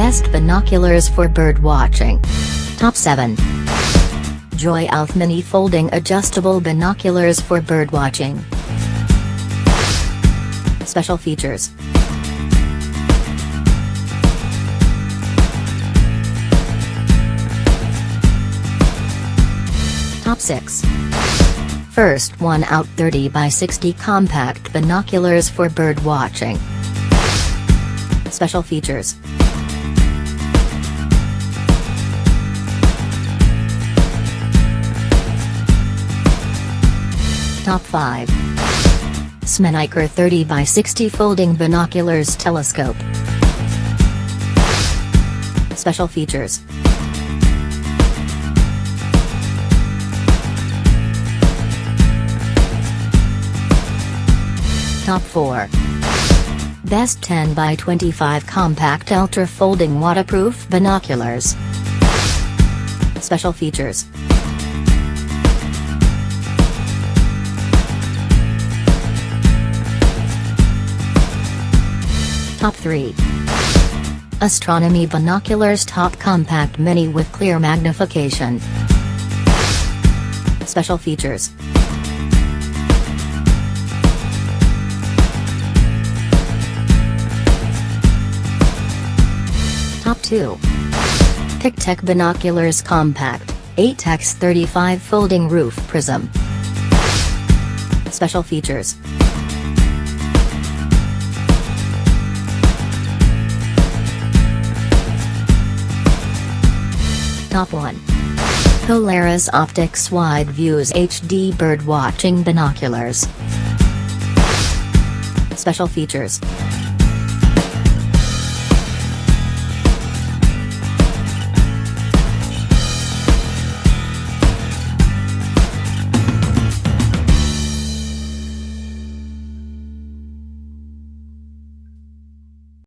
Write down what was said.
Best binoculars for birdwatching. Top 7. JOYOUTH Mini Folding Adjustable Binoculars for Birdwatching. Special features. Top 6. First one out, 30 by 60 compact binoculars for birdwatching. Special features. Top 5. Sminiker 30 by 60 Folding Binoculars Telescope. Special features. Top 4. Best 10 by 25 Compact Ultra Folding Waterproof Binoculars. Special features. Top 3. Astronomy Binoculars Top Compact Mini with Clear Magnification. Special features. Top 2. Pictek Binoculars Compact 8x35 Folding Roof Prism. Special features. Top 1. Polaris Optics WideViews HD Birdwatching Binoculars. Special features.